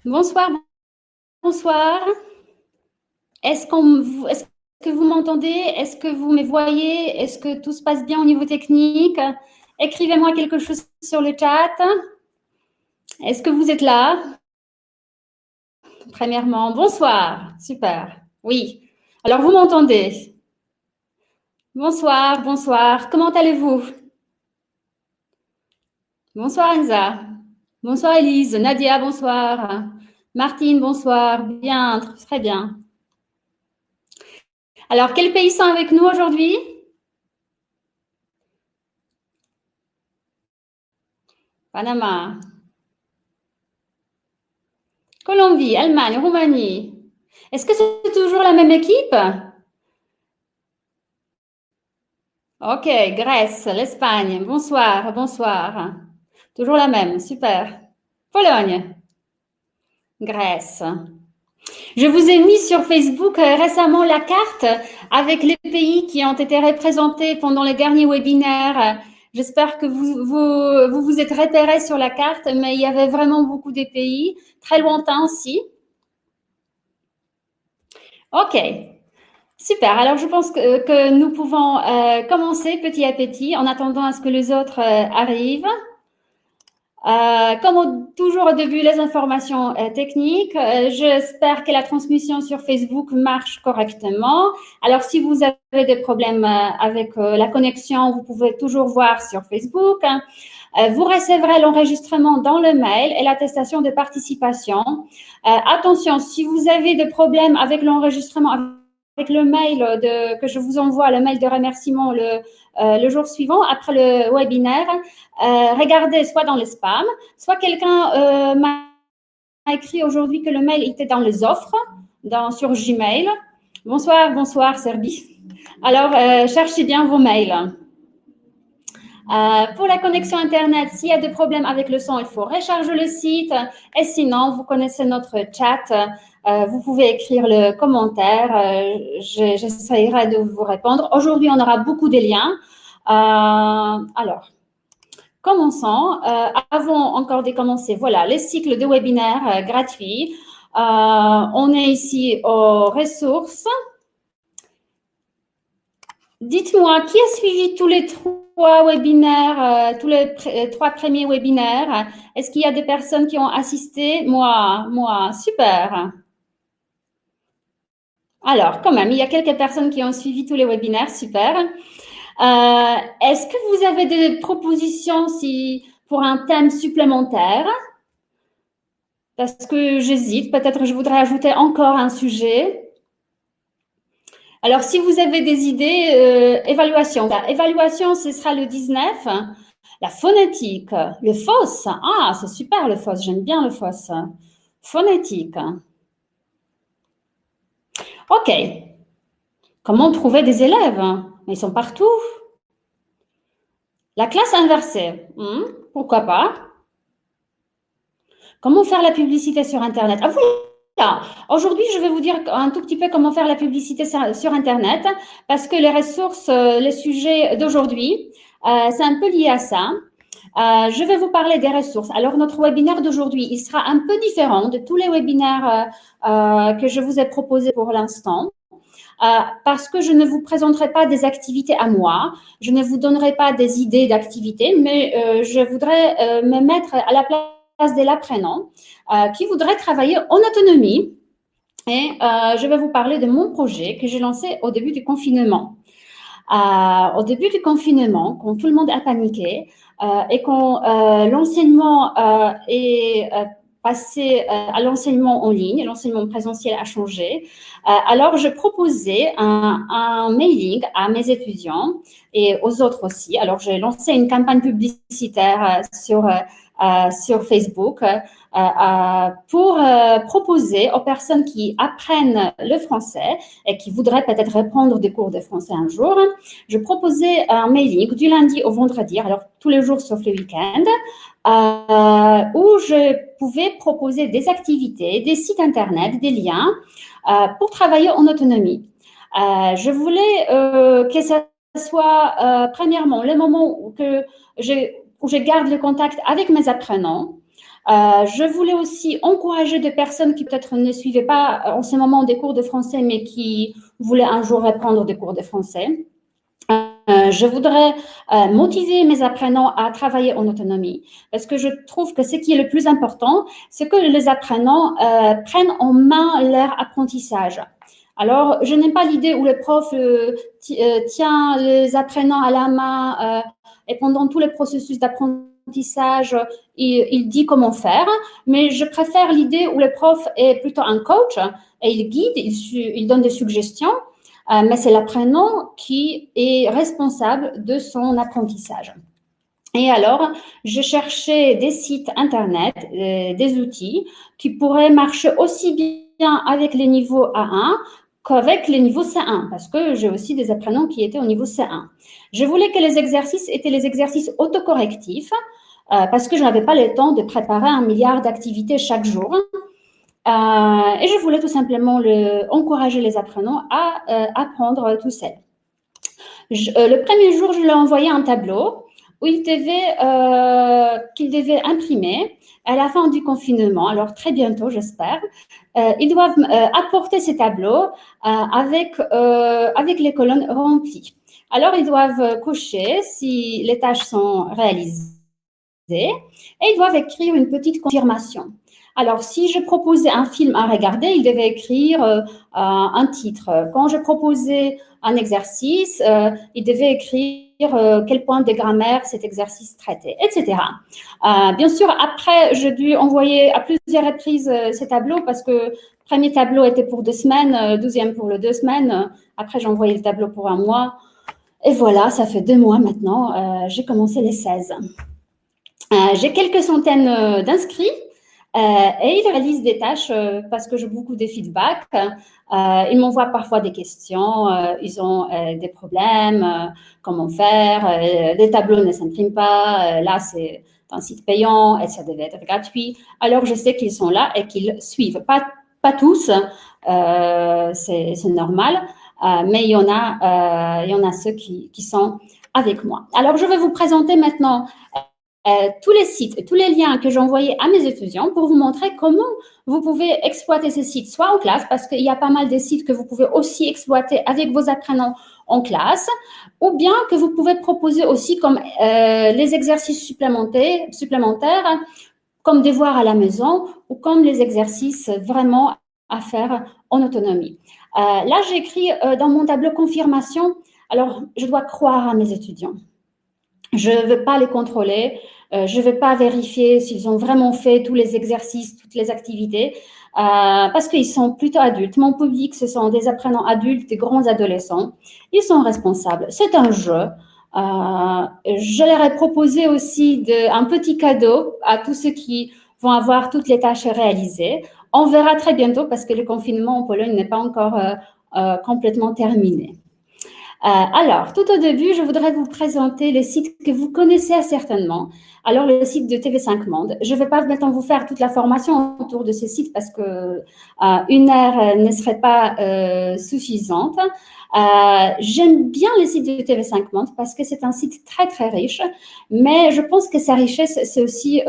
Bonsoir, bonsoir. Est-ce est-ce que vous m'entendez? Est-ce que vous me voyez? Est-ce que tout se passe bien au niveau technique? Écrivez-moi quelque chose sur le chat. Est-ce que vous êtes là? Premièrement, bonsoir. Super. Oui. Alors, vous m'entendez? Bonsoir, bonsoir. Comment allez-vous? Bonsoir, Enza. Bonsoir, Elise. Nadia, bonsoir. Martine, bonsoir. Bien, très bien. Alors, quels pays sont avec nous aujourd'hui? Panama, Colombie, Allemagne, Roumanie. Est-ce que c'est toujours la même équipe? Ok, Grèce, l'Espagne. Bonsoir, bonsoir. Toujours la même, super. Pologne, Grèce. Je vous ai mis sur Facebook récemment la carte avec les pays qui ont été représentés pendant les derniers webinaires. J'espère que vous êtes repérés sur la carte, mais il y avait vraiment beaucoup de pays, très lointains aussi. Ok, super. Alors, je pense que nous pouvons commencer petit à petit en attendant à ce que les autres arrivent. Toujours au début, les informations techniques. J'espère que la transmission sur Facebook marche correctement. Alors, si vous avez des problèmes avec la connexion, vous pouvez toujours voir sur Facebook. Vous recevrez l'enregistrement dans le mail et l'attestation de participation. Attention, si vous avez des problèmes avec l'enregistrement, avec le mail que je vous envoie, le mail de remerciement le jour suivant, après le webinaire, regardez soit dans le spam, soit quelqu'un m'a écrit aujourd'hui que le mail était dans les offres sur Gmail. Bonsoir, bonsoir, Serbie. Alors, cherchez bien vos mails. Pour la connexion Internet, s'il y a des problèmes avec le son, il faut recharger le site. Et sinon, vous connaissez notre chat. Vous pouvez écrire le commentaire. J'essaierai de vous répondre. Aujourd'hui, on aura beaucoup de liens. Alors, commençons. Avant encore de commencer, voilà, les cycles de webinaires gratuits. On est ici aux ressources. Dites-moi, qui a suivi tous les trois webinaires, tous les trois premiers webinaires? Est-ce qu'il y a des personnes qui ont assisté? Moi, super. Alors, quand même, il y a quelques personnes qui ont suivi tous les webinaires, super. Est-ce que vous avez des propositions pour un thème supplémentaire? Parce que j'hésite, peut-être je voudrais ajouter encore un sujet. Alors, si vous avez des idées, évaluation. Évaluation, ce sera le 19. La phonétique, le FOSS. Ah, c'est super le FOSS, j'aime bien le FOSS. Phonétique. Ok. Comment trouver des élèves? Ils sont partout. La classe inversée. Pourquoi pas? Comment faire la publicité sur Internet? Ah, voilà. Aujourd'hui, je vais vous dire un tout petit peu comment faire la publicité sur Internet parce que les ressources, les sujets d'aujourd'hui, c'est un peu lié à ça. Je vais vous parler des ressources. Alors, notre webinaire d'aujourd'hui, il sera un peu différent de tous les webinaires que je vous ai proposés pour l'instant. Parce que je ne vous présenterai pas des activités à moi, je ne vous donnerai pas des idées d'activités, mais je voudrais me mettre à la place de l'apprenant qui voudrait travailler en autonomie. Et je vais vous parler de mon projet que j'ai lancé au début du confinement. Au début du confinement, quand tout le monde a paniqué et quand l'enseignement est passé à l'enseignement en ligne, l'enseignement présentiel a changé. Alors, je proposais un mailing à mes étudiants et aux autres aussi. Alors, j'ai lancé une campagne publicitaire sur Facebook pour proposer aux personnes qui apprennent le français et qui voudraient peut-être reprendre des cours de français un jour. Je proposais un mailing du lundi au vendredi, alors tous les jours sauf le week-end, où je pouvais proposer des activités, des sites internet, des liens pour travailler en autonomie. Je voulais que ça soit premièrement le moment où je garde le contact avec mes apprenants. Je voulais aussi encourager des personnes qui peut-être ne suivaient pas en ce moment des cours de français, mais qui voulaient un jour reprendre des cours de français. Je voudrais motiver mes apprenants à travailler en autonomie parce que je trouve que ce qui est le plus important, c'est que les apprenants prennent en main leur apprentissage. Alors, je n'aime pas l'idée où le prof tient les apprenants à la main et pendant tout le processus d'apprentissage, il dit comment faire, mais je préfère l'idée où le prof est plutôt un coach et il guide, il donne des suggestions. Mais c'est l'apprenant qui est responsable de son apprentissage. Et alors, je cherchais des sites Internet, des outils qui pourraient marcher aussi bien avec les niveaux A1 qu'avec les niveaux C1, parce que j'ai aussi des apprenants qui étaient au niveau C1. Je voulais que les exercices étaient les exercices autocorrectifs, parce que je n'avais pas le temps de préparer 1 milliard d'activités chaque jour. Et je voulais tout simplement encourager les apprenants à apprendre tout seul. Le premier jour, je lui ai envoyé un tableau où qu'il devait imprimer à la fin du confinement, alors très bientôt, j'espère. Ils doivent apporter ces tableaux avec les colonnes remplies. Alors, ils doivent cocher si les tâches sont réalisées et ils doivent écrire une petite confirmation. Alors, si je proposais un film à regarder, il devait écrire un titre. Quand je proposais un exercice, il devait écrire quel point de grammaire cet exercice traitait, etc. Bien sûr, après, j'ai dû envoyer à plusieurs reprises ces tableaux parce que le premier tableau était pour 2 semaines, deuxième pour les 2 semaines. Après, j'ai envoyé le tableau pour 1 mois. Et voilà, ça fait 2 mois maintenant. J'ai commencé les 16. J'ai quelques centaines d'inscrits. Et ils réalisent des tâches parce que j'ai beaucoup de feedback. Ils m'envoient parfois des questions. Ils ont des problèmes. Comment faire? Les tableaux ne s'impriment pas. Là, c'est un site payant et ça devait être gratuit. Alors, je sais qu'ils sont là et qu'ils suivent. Pas tous, c'est normal. Mais il y en a ceux qui sont avec moi. Alors, je vais vous présenter maintenant tous les sites et tous les liens que j'ai envoyés à mes étudiants pour vous montrer comment vous pouvez exploiter ces sites, soit en classe, parce qu'il y a pas mal de sites que vous pouvez aussi exploiter avec vos apprenants en classe, ou bien que vous pouvez proposer aussi comme les exercices supplémentaires, comme devoirs à la maison, ou comme les exercices vraiment à faire en autonomie. Là, j'écris dans mon tableau confirmation, alors je dois croire à mes étudiants. Je ne veux pas les contrôler, je ne vais pas vérifier s'ils ont vraiment fait tous les exercices, toutes les activités, parce qu'ils sont plutôt adultes. Mon public, ce sont des apprenants adultes, des grands adolescents. Ils sont responsables. C'est un jeu. Je leur ai proposé aussi un petit cadeau à tous ceux qui vont avoir toutes les tâches réalisées. On verra très bientôt parce que le confinement en Pologne n'est pas encore complètement terminé. Alors, tout au début, je voudrais vous présenter les sites que vous connaissez certainement. Alors, le site de TV5 Monde. Je ne vais pas maintenant vous faire toute la formation autour de ce site parce que 1 heure ne serait pas suffisante. J'aime bien le site de TV5 Monde parce que c'est un site très, très riche. Mais je pense que sa richesse, c'est aussi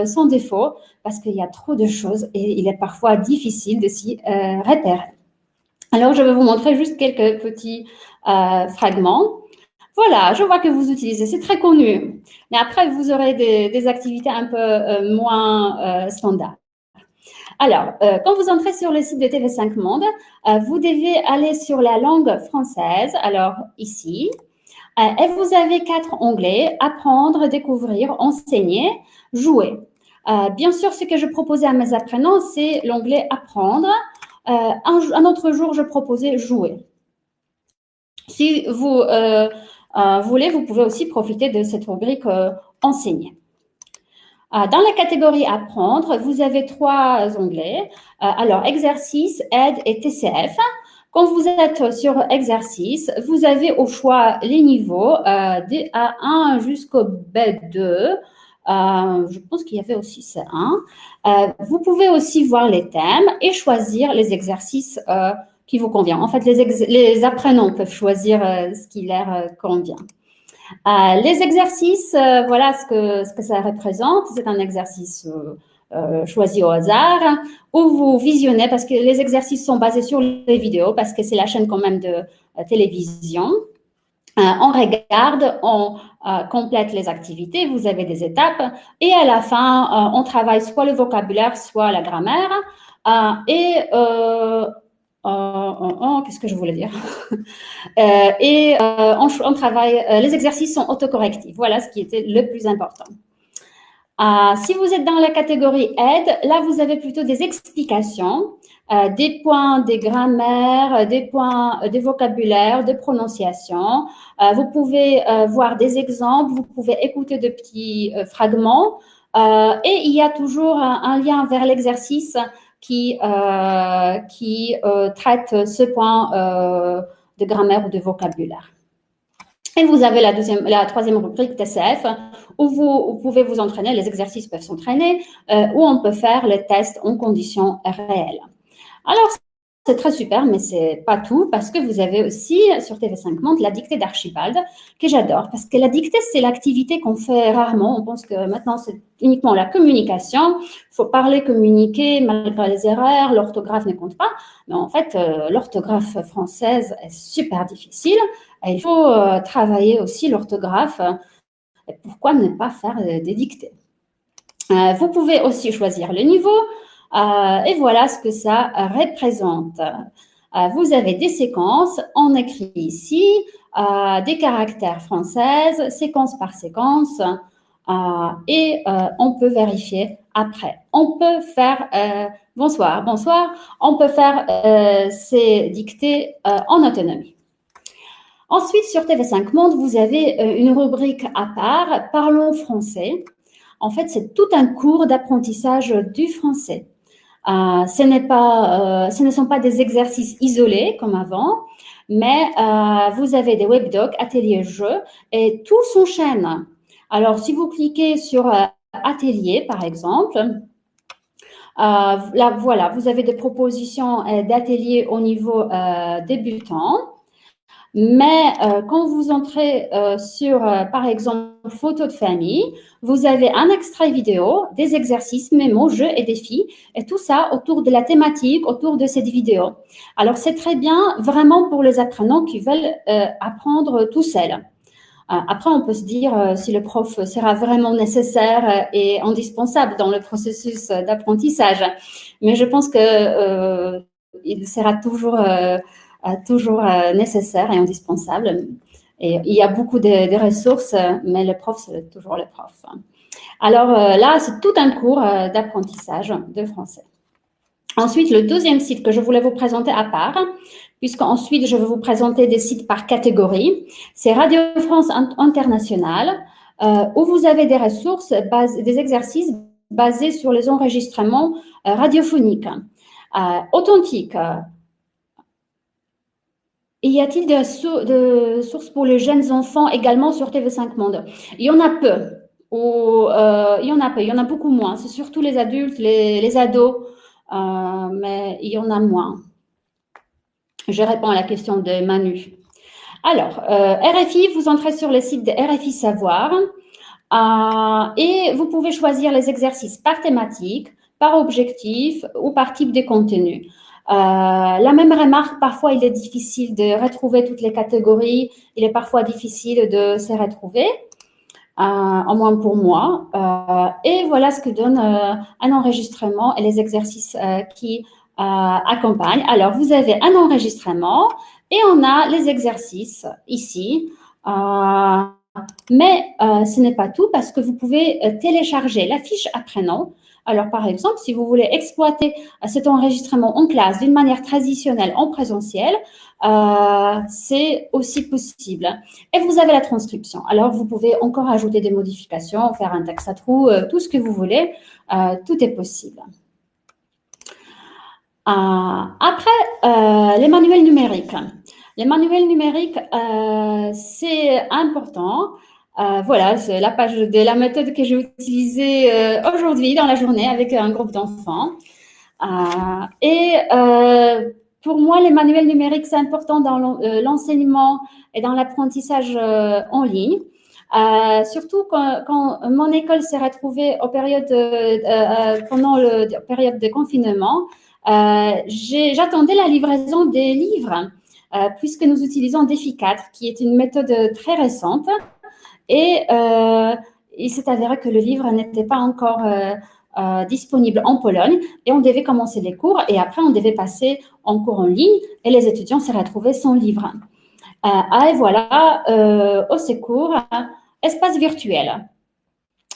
son défaut parce qu'il y a trop de choses et il est parfois difficile de s'y repérer. Alors, je vais vous montrer juste quelques petits fragments. Voilà, je vois que vous utilisez, c'est très connu. Mais après, vous aurez des activités un peu moins standards. Alors, quand vous entrez sur le site de TV5 Monde, vous devez aller sur la langue française. Alors, ici. Et vous avez 4 onglets, apprendre, découvrir, enseigner, jouer. Bien sûr, ce que je proposais à mes apprenants, c'est l'onglet apprendre. Un autre jour, je proposais jouer. Si vous voulez, vous pouvez aussi profiter de cette rubrique enseigner. Dans la catégorie apprendre, vous avez 3 onglets. Alors, exercice, aide et TCF. Quand vous êtes sur exercice, vous avez au choix les niveaux de A1 jusqu'au B2. Je pense qu'il y avait aussi C1. Vous pouvez aussi voir les thèmes et choisir les exercices qui vous convient. En fait, les apprenants peuvent choisir ce qui leur convient. Les exercices, voilà ce que ça représente. C'est un exercice choisi au hasard, ou vous visionnez, parce que les exercices sont basés sur les vidéos, parce que c'est la chaîne quand même de télévision. On regarde, on complète les activités, vous avez des étapes, et à la fin, on travaille soit le vocabulaire, soit la grammaire, qu'est-ce que je voulais dire? On travaille, les exercices sont autocorrectifs, voilà ce qui était le plus important. Si vous êtes dans la catégorie aide, là, vous avez plutôt des explications, des points de grammaire, des points de vocabulaire, de prononciation. Vous pouvez voir des exemples, vous pouvez écouter de petits fragments. Et il y a toujours un lien vers l'exercice qui traite ce point de grammaire ou de vocabulaire. Et vous avez la troisième rubrique TCF, où vous pouvez vous entraîner, les exercices peuvent s'entraîner, où on peut faire les tests en conditions réelles. Alors, c'est très super, mais c'est pas tout, parce que vous avez aussi sur TV5 Monde la dictée d'Archibald, que j'adore, parce que la dictée, c'est l'activité qu'on fait rarement. On pense que maintenant, c'est uniquement la communication. Il faut parler, communiquer, malgré les erreurs, l'orthographe ne compte pas. Mais en fait, l'orthographe française est super difficile. Et il faut travailler aussi l'orthographe. Et pourquoi ne pas faire des dictées? Vous pouvez aussi choisir le niveau. Et voilà ce que ça représente. Vous avez des séquences, on écrit ici, des caractères françaises, séquence par séquence, et on peut vérifier après. On peut faire, bonsoir, on peut faire ces dictées en autonomie. Ensuite, sur TV5 Monde, vous avez une rubrique à part, Parlons français. En fait, c'est tout un cours d'apprentissage du français. Ce ne sont pas des exercices isolés comme avant, mais vous avez des webdocs, ateliers jeux, et tout s'enchaîne. Alors, si vous cliquez sur atelier, par exemple, là, voilà, vous avez des propositions d'ateliers au niveau débutant. Mais quand vous entrez sur, par exemple, photos de famille, vous avez un extrait vidéo, des exercices, mémos, jeux et défis, et tout ça autour de la thématique, autour de cette vidéo. Alors, c'est très bien vraiment pour les apprenants qui veulent apprendre tout seuls. Après, on peut se dire si le prof sera vraiment nécessaire et indispensable dans le processus d'apprentissage. Mais je pense que il sera toujours nécessaire et indispensable. Et il y a beaucoup de ressources, mais le prof, c'est toujours le prof. Alors là, c'est tout un cours d'apprentissage de français. Ensuite, le deuxième site que je voulais vous présenter à part, puisqu'ensuite, je vais vous présenter des sites par catégorie, c'est Radio France Internationale, où vous avez des ressources, des exercices basés sur les enregistrements radiophoniques. Authentique. Y a-t-il de sources pour les jeunes enfants également sur TV5 Monde? Il y en a peu. Il y en a beaucoup moins. C'est surtout les adultes, les ados, mais il y en a moins. Je réponds à la question de Manu. Alors, RFI, vous entrez sur le site de RFI Savoir et vous pouvez choisir les exercices par thématique, par objectif ou par type de contenu. La même remarque, parfois il est difficile de retrouver toutes les catégories, il est parfois difficile de se retrouver, au moins pour moi. Et voilà ce que donne un enregistrement et les exercices qui accompagnent. Alors, vous avez un enregistrement et on a les exercices ici. Mais ce n'est pas tout parce que vous pouvez télécharger la fiche apprenant. Alors, par exemple, si vous voulez exploiter cet enregistrement en classe d'une manière traditionnelle en présentiel, c'est aussi possible. Et vous avez la transcription. Alors, vous pouvez encore ajouter des modifications, faire un texte à trous, tout ce que vous voulez. Tout est possible. Après, les manuels numériques. Les manuels numériques, c'est important. Voilà, c'est la page de la méthode que j'ai utilisée aujourd'hui dans la journée avec un groupe d'enfants. Pour moi, les manuels numériques, c'est important dans l'enseignement et dans l'apprentissage en ligne. Surtout quand mon école s'est retrouvée pendant la période de confinement, j'attendais la livraison des livres, puisque nous utilisons DeFi 4, qui est une méthode très récente. Et il s'est avéré que le livre n'était pas encore disponible en Pologne et on devait commencer les cours et après on devait passer en cours en ligne et les étudiants s'est retrouvés sans livre. Et voilà, au secours, espace virtuel.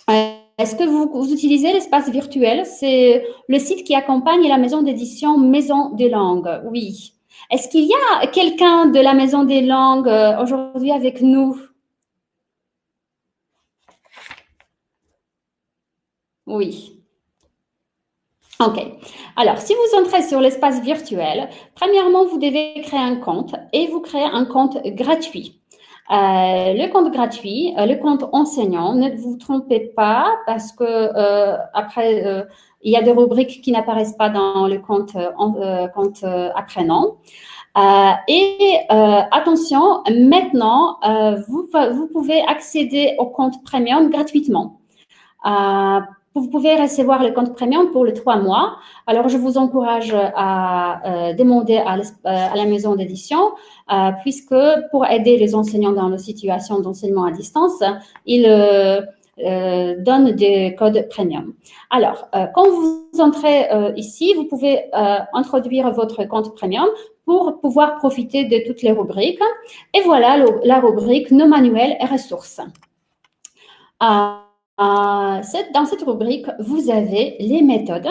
Est-ce que vous utilisez l'espace virtuel? C'est le site qui accompagne la maison d'édition Maison des Langues. Oui. Est-ce qu'il y a quelqu'un de la Maison des Langues aujourd'hui avec nous? Oui. OK. Alors, si vous entrez sur l'espace virtuel, premièrement, vous devez créer un compte et vous créez un compte gratuit. Le compte gratuit, le compte enseignant, ne vous trompez pas parce que après, il y a des rubriques qui n'apparaissent pas dans le compte, compte apprenant. Attention, maintenant, vous pouvez accéder au compte premium gratuitement. Vous pouvez recevoir le compte premium pour les 3 mois. Alors, je vous encourage à demander à la maison d'édition, puisque pour aider les enseignants dans la situation d'enseignement à distance, ils donnent des codes premium. Alors, quand vous entrez ici, vous pouvez introduire votre compte premium pour pouvoir profiter de toutes les rubriques. Et voilà la rubrique Nos manuels et ressources. Dans cette rubrique, vous avez les méthodes,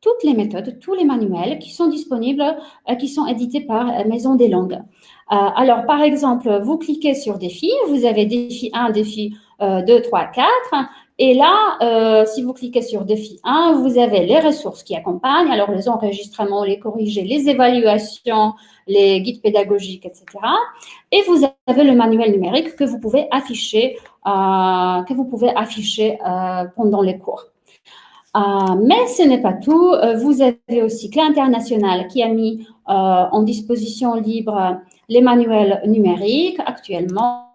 toutes les méthodes, tous les manuels qui sont disponibles, qui sont édités par Maison des Langues. Alors, par exemple, vous cliquez sur défi, vous avez défi 1, défi 2, 3, 4. Et là, si vous cliquez sur défi 1, vous avez les ressources qui accompagnent, alors les enregistrements, les corrigés, les évaluations, les guides pédagogiques, etc. Et vous avez le manuel numérique que vous pouvez afficher pendant les cours. Mais ce n'est pas tout. Vous avez aussi Clé International qui a mis en disposition libre les manuels numériques actuellement.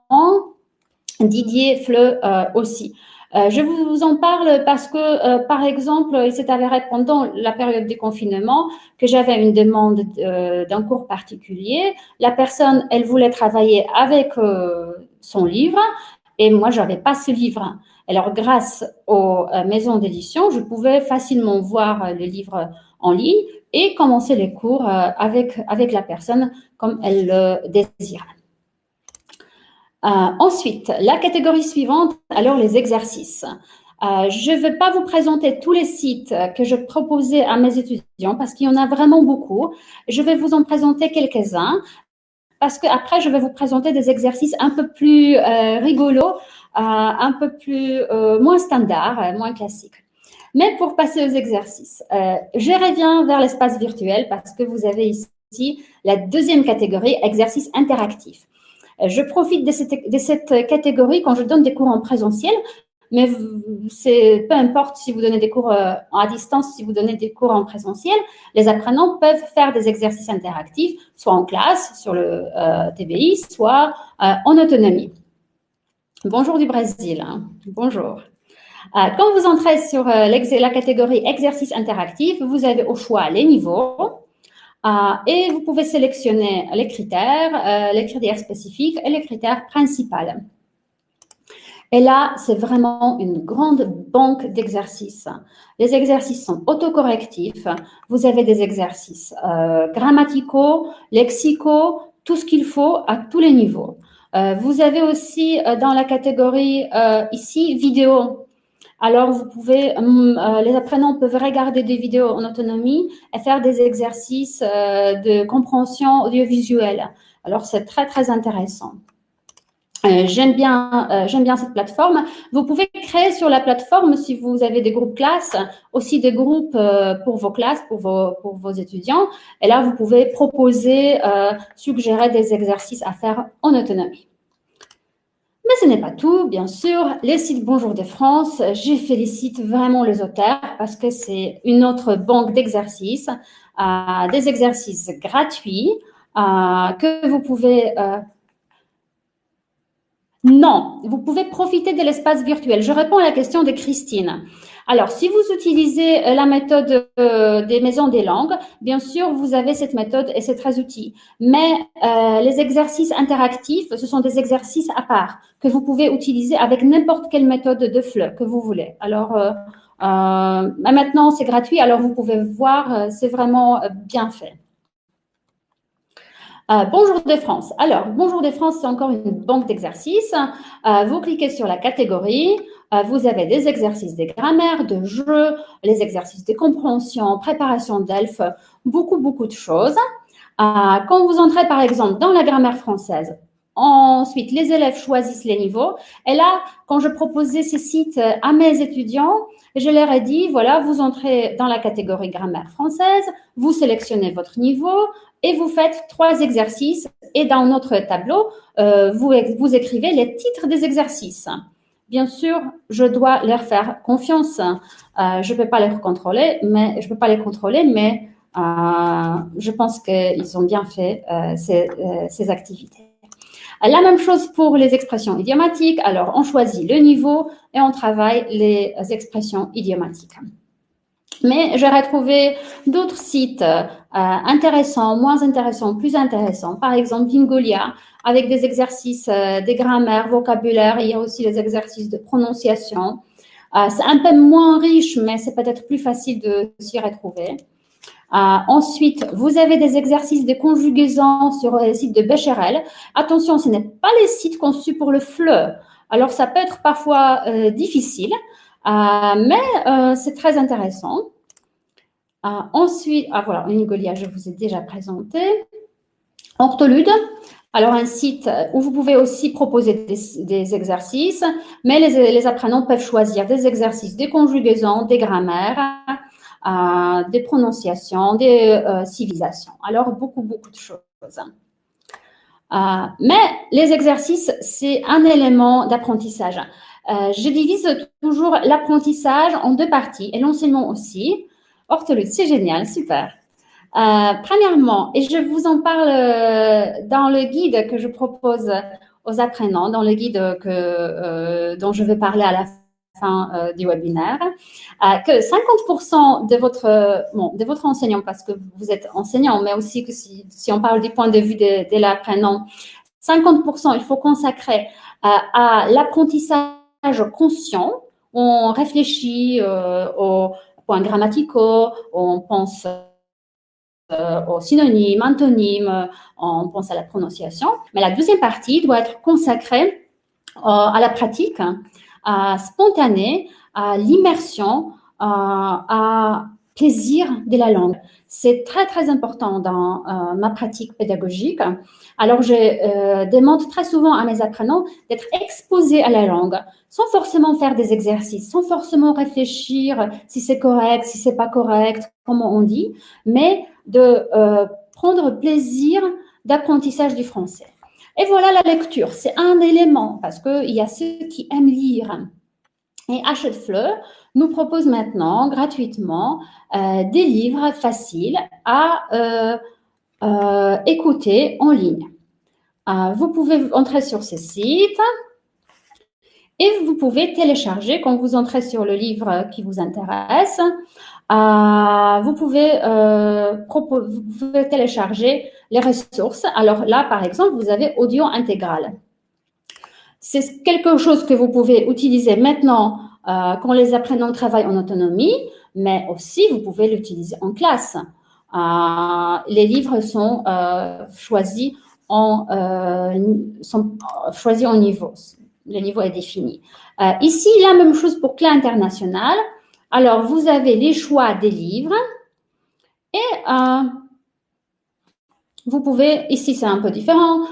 Didier Fleu aussi. Je vous en parle parce que, par exemple, il s'est avéré pendant la période de confinement que j'avais une demande d'un cours particulier. La personne, elle voulait travailler avec son livre et moi, je n'avais pas ce livre. Alors, grâce aux maisons d'édition, je pouvais facilement voir le livre en ligne et commencer les cours avec la personne comme elle le désire. Ensuite, la catégorie suivante, alors les exercices. Je ne vais pas vous présenter tous les sites que je proposais à mes étudiants parce qu'il y en a vraiment beaucoup. Je vais vous en présenter quelques-uns parce qu'après, je vais vous présenter des exercices un peu plus rigolos, un peu plus moins standards, moins classiques. Mais pour passer aux exercices, je reviens vers l'espace virtuel parce que vous avez ici la deuxième catégorie, exercices interactifs. Je profite de cette catégorie quand je donne des cours en présentiel, mais peu importe si vous donnez des cours à distance, si vous donnez des cours en présentiel, les apprenants peuvent faire des exercices interactifs, soit en classe, sur le TBI, soit en autonomie. Bonjour du Brésil. Hein. Bonjour. Quand vous entrez sur la catégorie exercices interactifs, vous avez au choix les niveaux, et vous pouvez sélectionner les critères spécifiques et les critères principaux. Et là, c'est vraiment une grande banque d'exercices. Les exercices sont autocorrectifs. Vous avez des exercices grammaticaux, lexicaux, tout ce qu'il faut à tous les niveaux. Vous avez aussi dans la catégorie ici vidéo. Alors, les apprenants peuvent regarder des vidéos en autonomie et faire des exercices de compréhension audiovisuelle. Alors, c'est très, très intéressant. J'aime bien cette plateforme. Vous pouvez créer sur la plateforme, si vous avez des groupes classes, aussi des groupes pour vos classes, pour vos étudiants. Et là, vous pouvez proposer, suggérer des exercices à faire en autonomie. Mais ce n'est pas tout, bien sûr. Les sites Bonjour de France, je félicite vraiment les auteurs parce que c'est une autre banque d'exercices, des exercices gratuits que vous pouvez Non, vous pouvez profiter de l'espace virtuel. Je réponds à la question de Christine. Alors, si vous utilisez la méthode des maisons des langues, bien sûr, vous avez cette méthode et c'est très utile. Mais les exercices interactifs, ce sont des exercices à part que vous pouvez utiliser avec n'importe quelle méthode de FLE que vous voulez. Alors, maintenant, c'est gratuit, alors vous pouvez voir, c'est vraiment bien fait. Bonjour de France. Alors, Bonjour de France, c'est encore une banque d'exercices. Vous cliquez sur la catégorie. Vous avez des exercices de grammaire, de jeux, les exercices de compréhension, préparation d'ELF, beaucoup de choses. Quand vous entrez, par exemple, dans la grammaire française, ensuite, les élèves choisissent les niveaux. Et là, quand je proposais ces sites à mes étudiants, je leur ai dit, voilà, vous entrez dans la catégorie grammaire française, vous sélectionnez votre niveau et vous faites 3 exercices. Et dans notre tableau, vous écrivez les titres des exercices. Bien sûr, je dois leur faire confiance. Je ne peux pas les contrôler, mais je pense qu'ils ont bien fait ces activités. La même chose pour les expressions idiomatiques. Alors, on choisit le niveau et on travaille les expressions idiomatiques. Mais j'ai retrouvé d'autres sites intéressants, moins intéressants, plus intéressants. Par exemple, Vingolia, avec des exercices de grammaire, vocabulaire. Il y a aussi les exercices de prononciation. C'est un peu moins riche, mais c'est peut-être plus facile de s'y retrouver. Ensuite, vous avez des exercices de conjugaison sur le site de Becherel. Attention, ce n'est pas les sites conçus pour le FLE. Alors, ça peut être parfois difficile, mais c'est très intéressant. Ensuite, voilà, Unigolia, je vous ai déjà présenté. Ortholude, alors un site où vous pouvez aussi proposer des exercices, mais les apprenants peuvent choisir des exercices, des conjugaisons, des grammaires, des prononciations, des civilisations. Alors, beaucoup de choses. Mais les exercices, c'est un élément d'apprentissage. Je divise toujours l'apprentissage en 2 parties et l'enseignement aussi. Ortholude, c'est génial, super. Premièrement, et je vous en parle dans le guide que je propose aux apprenants, dans le guide dont je vais parler à la fin du webinaire, que 50% de votre enseignant, parce que vous êtes enseignant, mais aussi que si on parle du point de vue de l'apprenant, 50% il faut consacrer à l'apprentissage conscient. On réfléchit aux points grammaticaux, on pense aux synonymes, antonymes, on pense à la prononciation. Mais la deuxième partie doit être consacrée à la pratique spontanée, à l'immersion, à plaisir de la langue. C'est très important dans ma pratique pédagogique. Alors, je demande très souvent à mes apprenants d'être exposés à la langue, sans forcément faire des exercices, sans forcément réfléchir si c'est correct, si c'est pas correct, comment on dit, mais de prendre plaisir d'apprentissage du français. Et voilà la lecture, c'est un élément parce qu'il y a ceux qui aiment lire. Et Hachette Fleur nous propose maintenant gratuitement des livres faciles à écouter en ligne. Vous pouvez entrer sur ces sites et vous pouvez télécharger, quand vous entrez sur le livre qui vous intéresse, vous pouvez télécharger les ressources. Alors là, par exemple, vous avez audio intégral. C'est quelque chose que vous pouvez utiliser maintenant quand les apprenants travaillent en autonomie, mais aussi vous pouvez l'utiliser en classe. Les livres sont choisis en niveau. Le niveau est défini. Ici, la même chose pour CLA International. Alors, vous avez les choix des livres et vous pouvez, ici c'est un peu différent,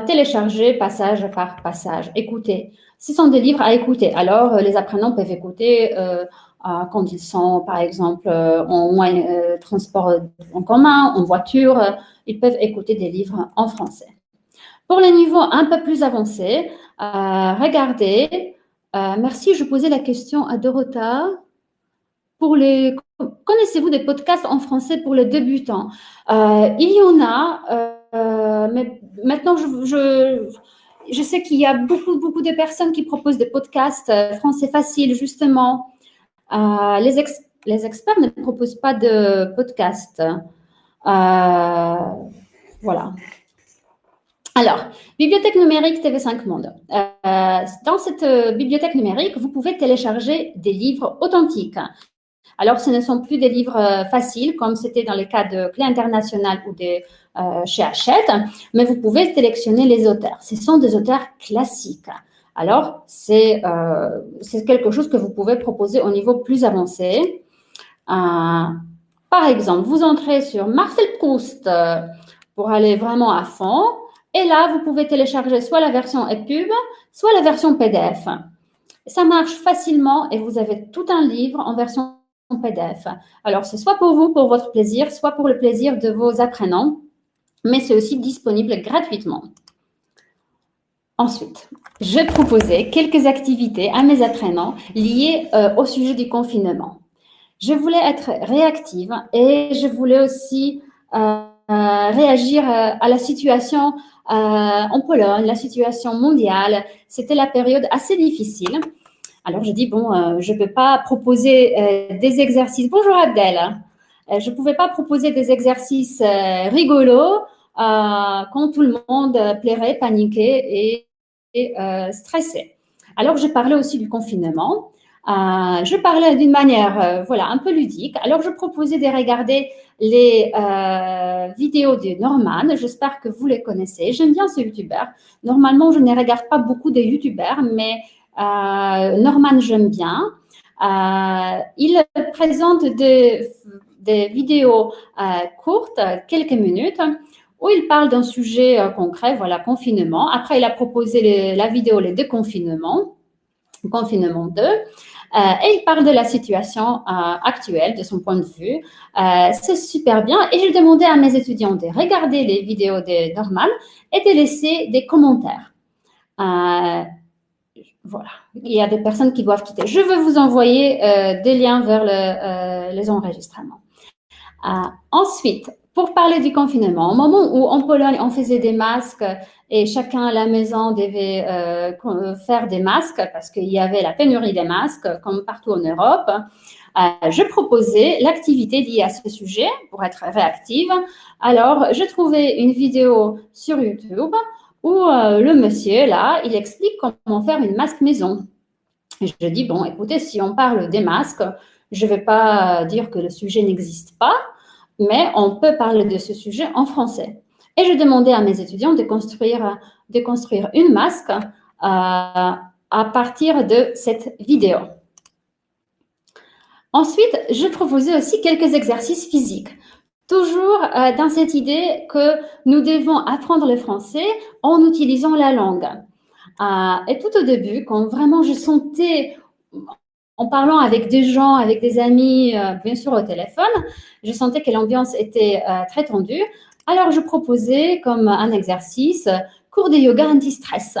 télécharger passage par passage, écouter. Ce sont des livres à écouter. Alors, les apprenants peuvent écouter quand ils sont, par exemple, en transport en commun, en voiture, ils peuvent écouter des livres en français. Pour les niveaux un peu plus avancés, regardez, merci, je posais la question à Dorota. Connaissez-vous des podcasts en français pour les débutants? Il y en a, mais maintenant je sais qu'il y a beaucoup de personnes qui proposent des podcasts français facile, justement. Les experts ne proposent pas de podcast. Voilà. Alors, bibliothèque numérique TV5 Monde. Dans cette bibliothèque numérique, vous pouvez télécharger des livres authentiques. Alors, ce ne sont plus des livres faciles, comme c'était dans le cas de Clé Internationale ou chez Hachette, mais vous pouvez sélectionner les auteurs. Ce sont des auteurs classiques. Alors, c'est quelque chose que vous pouvez proposer au niveau plus avancé. Par exemple, vous entrez sur Marcel Proust pour aller vraiment à fond. Et là, vous pouvez télécharger soit la version EPUB, soit la version PDF. Ça marche facilement et vous avez tout un livre en version PDF. Alors, c'est soit pour vous, pour votre plaisir, soit pour le plaisir de vos apprenants, mais c'est aussi disponible gratuitement. Ensuite, je proposais quelques activités à mes apprenants liées au sujet du confinement. Je voulais être réactive et je voulais aussi réagir à la situation en Pologne, la situation mondiale. C'était la période assez difficile. Alors, je dis, bon, je ne peux pas proposer des exercices. Bonjour Abdel. Je ne pouvais pas proposer des exercices rigolos quand tout le monde plairait, paniquait et stressait. Alors, je parlais aussi du confinement. Je parlais d'une manière, voilà, un peu ludique. Alors, je proposais de regarder les vidéos de Norman. J'espère que vous les connaissez. J'aime bien ce youtubeur. Normalement, je ne regarde pas beaucoup de youtubeurs, mais Norman, j'aime bien. Il présente des vidéos courtes, quelques minutes, où il parle d'un sujet concret, voilà, confinement. Après, il a proposé la vidéo Les Déconfinements, confinement 2. Et il parle de la situation actuelle, de son point de vue. C'est super bien. Et je demandais à mes étudiants de regarder les vidéos de Norman et de laisser des commentaires. Voilà, il y a des personnes qui doivent quitter. Je vais vous envoyer des liens vers les enregistrements. Ensuite, pour parler du confinement, au moment où en Pologne, on faisait des masques et chacun à la maison devait faire des masques parce qu'il y avait la pénurie des masques comme partout en Europe, je proposais l'activité liée à ce sujet pour être réactive. Alors, je trouvais une vidéo sur YouTube où le monsieur, là, il explique comment faire une masque maison. Et je dis, bon, écoutez, si on parle des masques, je ne vais pas dire que le sujet n'existe pas, mais on peut parler de ce sujet en français. Et je demandais à mes étudiants de construire une masque à partir de cette vidéo. Ensuite, je proposais aussi quelques exercices physiques. Toujours dans cette idée que nous devons apprendre le français en utilisant la langue. Et tout au début, quand vraiment je sentais, en parlant avec des gens, avec des amis, bien sûr au téléphone, je sentais que l'ambiance était très tendue. Alors, je proposais comme un exercice cours de yoga anti-stress.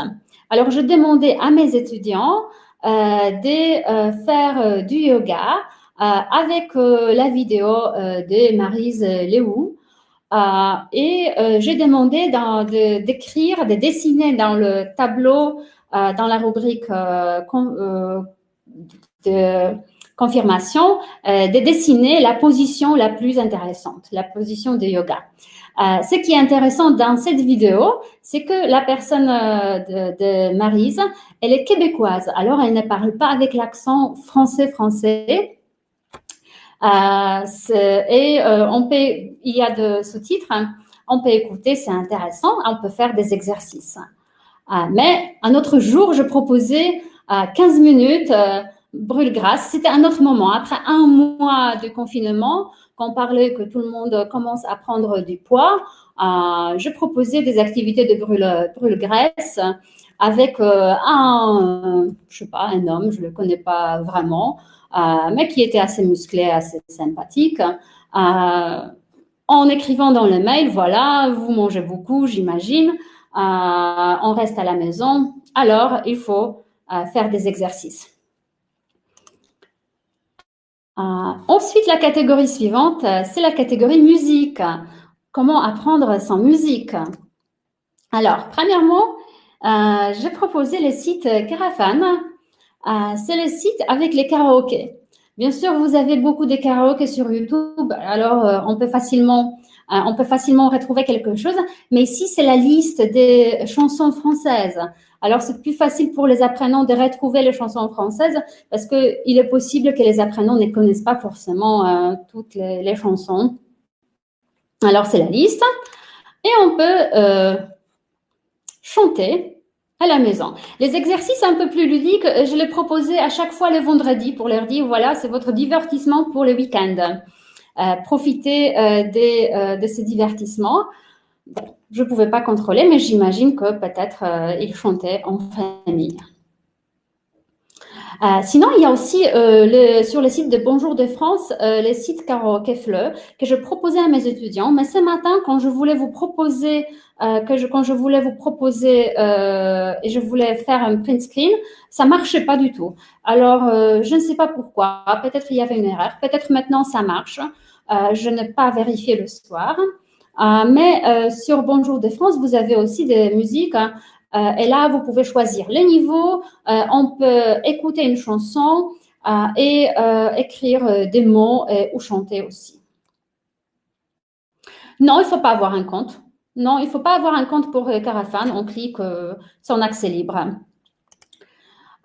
Alors, je demandais à mes étudiants de faire du yoga avec la vidéo de Maryse Léou. Et j'ai demandé d'écrire, de dessiner dans le tableau, dans la rubrique de confirmation, de dessiner la position la plus intéressante, la position de yoga. Ce qui est intéressant dans cette vidéo, c'est que la personne de Maryse, elle est québécoise. Alors, elle ne parle pas avec l'accent français. Il y a de sous-titres, hein, on peut écouter, c'est intéressant, on peut faire des exercices. Mais un autre jour, je proposais 15 minutes brûle-grasse. C'était un autre moment. Après un mois de confinement, quand on parlait que tout le monde commence à prendre du poids, je proposais des activités de brûle-graisse avec un homme, je ne le connais pas vraiment, mais qui était assez musclé, assez sympathique. En écrivant dans le mail, voilà, vous mangez beaucoup, j'imagine, on reste à la maison, alors il faut faire des exercices. Ensuite, la catégorie suivante, c'est la catégorie musique. Comment apprendre sans musique? Alors, premièrement, J'ai proposé le site Carafan. C'est le site avec les karaokés. Bien sûr, vous avez beaucoup de karaokés sur YouTube, alors on peut facilement retrouver quelque chose. Mais ici, c'est la liste des chansons françaises. Alors, c'est plus facile pour les apprenants de retrouver les chansons françaises parce qu'il est possible que les apprenants ne connaissent pas forcément toutes les chansons. Alors, c'est la liste. Et on peut chanter à la maison. Les exercices un peu plus ludiques, je les proposais à chaque fois le vendredi pour leur dire, voilà, c'est votre divertissement pour le week-end. Profitez de ces divertissements. Bon, je ne pouvais pas contrôler, mais j'imagine que peut-être ils chantaient en famille. Sinon, il y a aussi sur le site de Bonjour de France, le site Karaoke Fleu, que je proposais à mes étudiants. Mais ce matin, quand je voulais vous proposer, et je voulais faire un print screen, ça marchait pas du tout. Alors, je ne sais pas pourquoi. Peut-être il y avait une erreur. Peut-être maintenant ça marche. Je n'ai pas vérifié le soir. Mais sur Bonjour de France, vous avez aussi des musiques. Et là, vous pouvez choisir les niveaux. On peut écouter une chanson et écrire des mots ou chanter aussi. Non, il ne faut pas avoir un compte. Non, il ne faut pas avoir un compte pour Carafan. On clique son accès libre.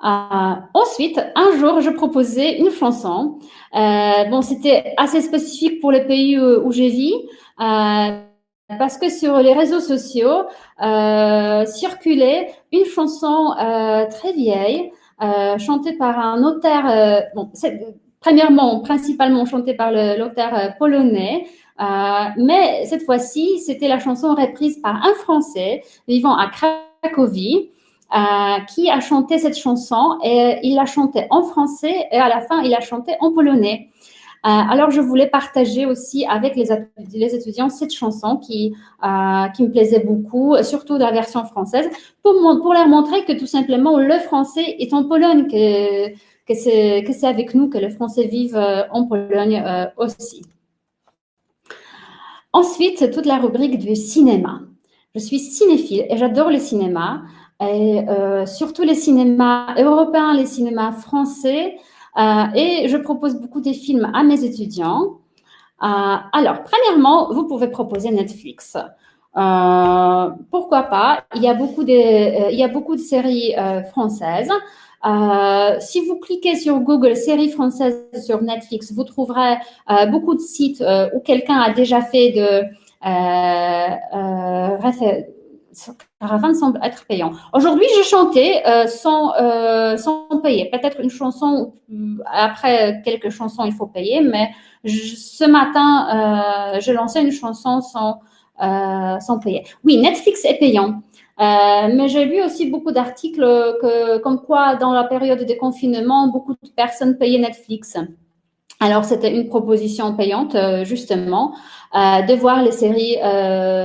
Ensuite, un jour, je proposais une chanson. Bon, c'était assez spécifique pour le pays où je vis. Parce que sur les réseaux sociaux circulait une chanson très vieille, chantée par un auteur, principalement chantée par l'auteur polonais, mais cette fois-ci, c'était la chanson reprise par un Français vivant à Cracovie, qui a chanté cette chanson, et il l'a chantée en français et à la fin, il l'a chantée en polonais. Alors, je voulais partager aussi avec les étudiants cette chanson qui me plaisait beaucoup, surtout dans la version française, pour leur montrer que tout simplement le français est en Pologne, que c'est avec nous que les Français vivent en Pologne aussi. Ensuite, toute la rubrique du cinéma. Je suis cinéphile et j'adore le cinéma, et surtout les cinémas européens, les cinémas français. Et je propose beaucoup de films à mes étudiants. Alors, premièrement, vous pouvez proposer Netflix. Pourquoi pas? Il y a beaucoup de séries françaises. Si vous cliquez sur Google séries françaises sur Netflix, vous trouverez beaucoup de sites où quelqu'un a déjà fait Carafan semble être payant. Aujourd'hui, j'ai chanté sans payer. Peut-être une chanson, après quelques chansons, il faut payer, mais ce matin, je lançais une chanson sans payer. Oui, Netflix est payant. Mais j'ai lu aussi beaucoup d'articles comme quoi, dans la période de confinement, beaucoup de personnes payaient Netflix. Alors, c'était une proposition payante, justement, de voir les séries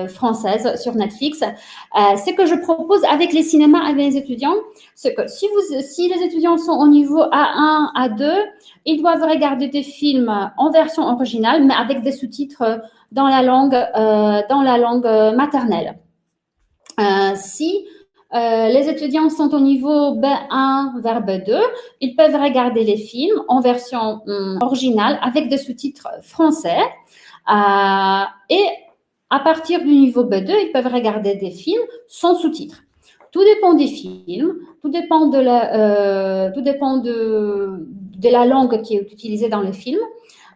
françaises sur Netflix. Ce que je propose avec les cinémas à mes étudiants, c'est que si les étudiants sont au niveau A1, A2, ils doivent regarder des films en version originale, mais avec des sous-titres dans la langue maternelle. Si les étudiants sont au niveau B1 vers B2, ils peuvent regarder les films en version originale avec des sous-titres français. Et à partir du niveau B2, ils peuvent regarder des films sans sous-titres. Tout dépend des films, tout dépend de la langue qui est utilisée dans le film.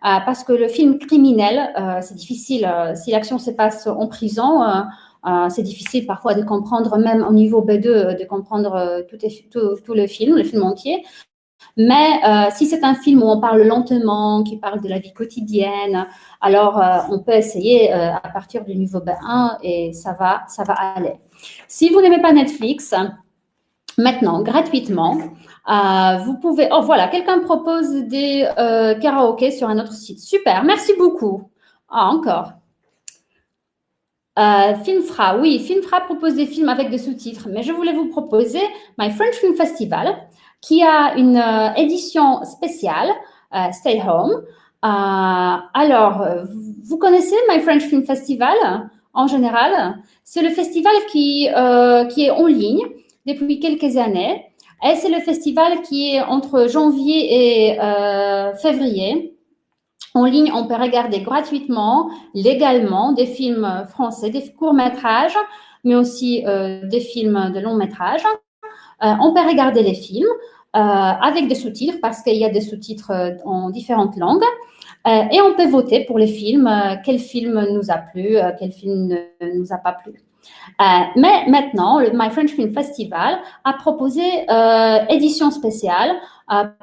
Parce que le film criminel, c'est difficile. Si l'action se passe en prison, c'est difficile parfois de comprendre, même au niveau B2, de comprendre tout le film entier. Mais si c'est un film où on parle lentement, qui parle de la vie quotidienne, alors on peut essayer à partir du niveau B1 et ça va aller. Si vous n'aimez pas Netflix, maintenant, gratuitement, vous pouvez... Oh, voilà, quelqu'un propose des karaokés sur un autre site. Super, merci beaucoup. Encore. Filmfra, oui, Filmfra propose des films avec des sous-titres, mais je voulais vous proposer My French Film Festival, qui a une édition spéciale, Stay Home. Alors, vous connaissez My French Film Festival? en général. C'est le festival qui est en ligne depuis quelques années. Et c'est le festival qui est entre janvier et février. En ligne, on peut regarder gratuitement, légalement, des films français, des courts-métrages, mais aussi des films de long-métrage. On peut regarder les films avec des sous-titres parce qu'il y a des sous-titres en différentes langues. Et on peut voter pour les films, quel film nous a plu, quel film ne nous a pas plu. Mais maintenant, le My French Film Festival a proposé édition spéciale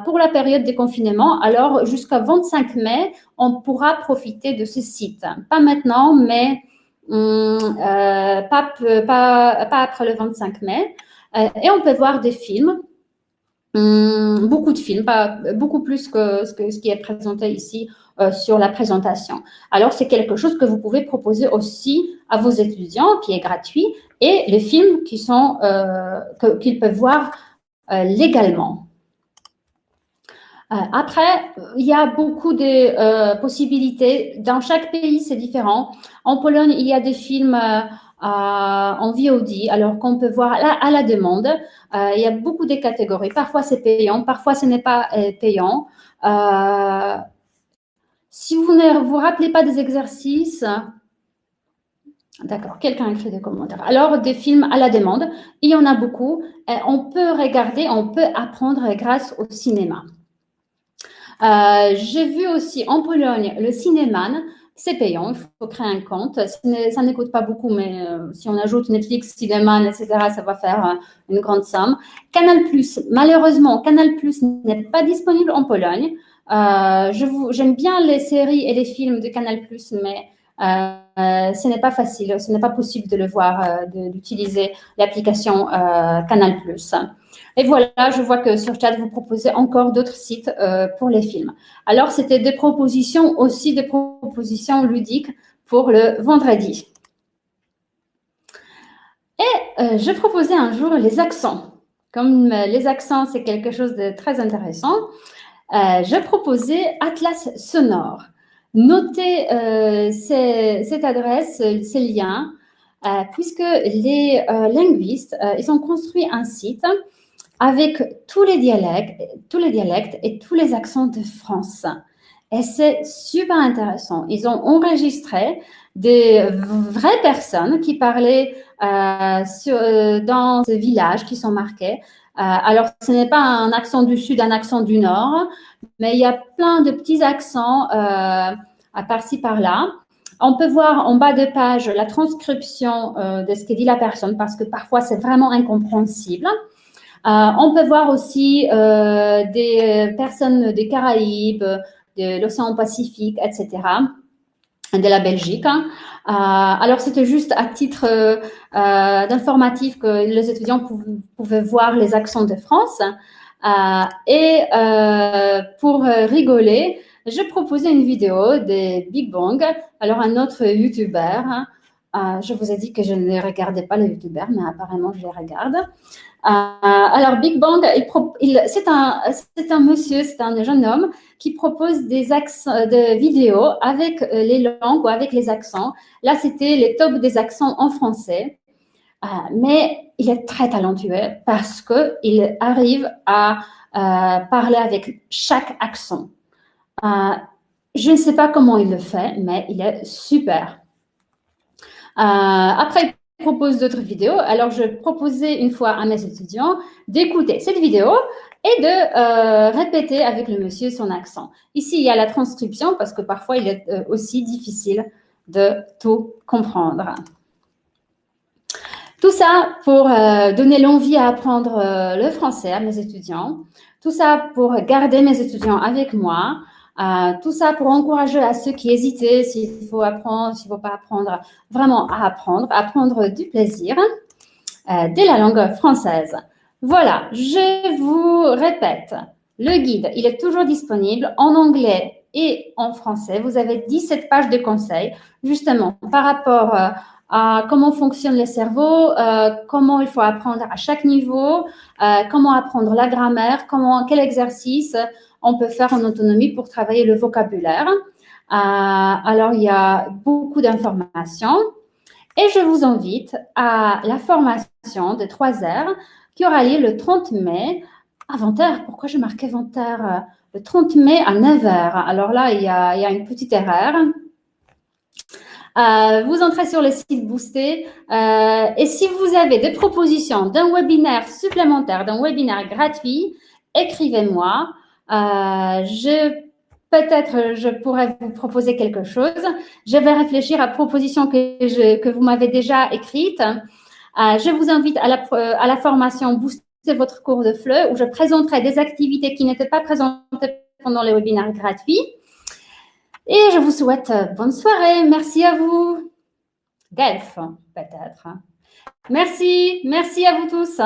pour la période de confinement. Alors, jusqu'à 25 mai, on pourra profiter de ce site. Pas maintenant, mais pas après le 25 mai. Et on peut voir des films. Beaucoup de films, beaucoup plus que ce qui est présenté ici sur la présentation. Alors, c'est quelque chose que vous pouvez proposer aussi à vos étudiants, qui est gratuit, et les films qu'ils peuvent voir légalement. Après, il y a beaucoup de possibilités. Dans chaque pays, c'est différent. En Pologne, il y a des films en VOD, alors qu'on peut voir à la demande. Il y a beaucoup de catégories. Parfois, c'est payant, parfois, ce n'est pas payant. Si vous ne vous rappelez pas des exercices, d'accord, quelqu'un écrit des commentaires. Alors, des films à la demande, il y en a beaucoup. On peut regarder, on peut apprendre grâce au cinéma. J'ai vu aussi en Pologne le Cinéman. C'est payant, il faut créer un compte. Ça ne coûte pas beaucoup, mais si on ajoute Netflix, Cinéman, etc., ça va faire une grande somme. Canal+, malheureusement, Canal+ n'est pas disponible en Pologne. J'aime bien les séries et les films de Canal+, mais ce n'est pas facile, ce n'est pas possible de le voir, d'utiliser l'application Canal+. Et voilà, je vois que sur chat, vous proposez encore d'autres sites pour les films. Alors, c'était des propositions, aussi des propositions ludiques pour le vendredi. Et je proposais un jour les accents. Comme les accents, c'est quelque chose de très intéressant, je proposais Atlas sonore. Notez cette adresse, ces liens, puisque les linguistes, ils ont construit un site avec tous les dialectes et tous les accents de France. Et c'est super intéressant. Ils ont enregistré des vraies personnes qui parlaient dans ces villages qui sont marqués. Alors, ce n'est pas un accent du sud, un accent du nord, mais il y a plein de petits accents à par-ci, par-là. On peut voir en bas de page la transcription de ce que dit la personne parce que parfois, c'est vraiment incompréhensible. On peut voir aussi des personnes des Caraïbes, de l'océan Pacifique, etc., de la Belgique. Alors, c'était juste à titre d'informatif que les étudiants pouvaient voir les accents de France. Et pour rigoler, je proposais une vidéo de Big Bang. Alors, un autre YouTuber. Je vous ai dit que je ne regardais pas les YouTubers, mais apparemment, je les regarde. Alors, Big Bang, c'est un monsieur, c'est un jeune homme qui propose des vidéos avec les langues ou avec les accents. Là, c'était les tops des accents en français. Mais il est très talentueux parce qu'il arrive à parler avec chaque accent. Je ne sais pas comment il le fait, mais il est super. Après, il propose d'autres vidéos. Alors, je proposais une fois à mes étudiants d'écouter cette vidéo et de répéter avec le monsieur son accent. Ici, il y a la transcription parce que parfois, il est aussi difficile de tout comprendre. Tout ça pour donner l'envie à apprendre le français à mes étudiants. Tout ça pour garder mes étudiants avec moi. Tout ça pour encourager à ceux qui hésitaient s'il faut apprendre, s'il ne faut pas apprendre, vraiment à apprendre du plaisir de la langue française. Voilà, je vous répète, le guide, il est toujours disponible en anglais et en français. Vous avez 17 pages de conseils, justement, par rapport à comment fonctionne le cerveau, comment il faut apprendre à chaque niveau, comment apprendre la grammaire, quel exercice on peut faire en autonomie pour travailler le vocabulaire. Alors, il y a beaucoup d'informations. Et je vous invite à la formation de 3 heures qui aura lieu le 30 mai à 20 heures. Pourquoi je marquais 20 heures? Le 30 mai à 9 heures. Alors là, il y a une petite erreur. Vous entrez sur le site Boosté et si vous avez des propositions d'un webinaire supplémentaire, d'un webinaire gratuit, écrivez-moi. Peut-être je pourrais vous proposer quelque chose. Je vais réfléchir à propositions que vous m'avez déjà écrites. Je vous invite à la formation Booster votre cours de FLE où je présenterai des activités qui n'étaient pas présentées pendant les webinaires gratuits. Et je vous souhaite bonne soirée. Merci à vous. Delphes, peut-être. Merci à vous tous.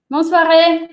Bonne soirée.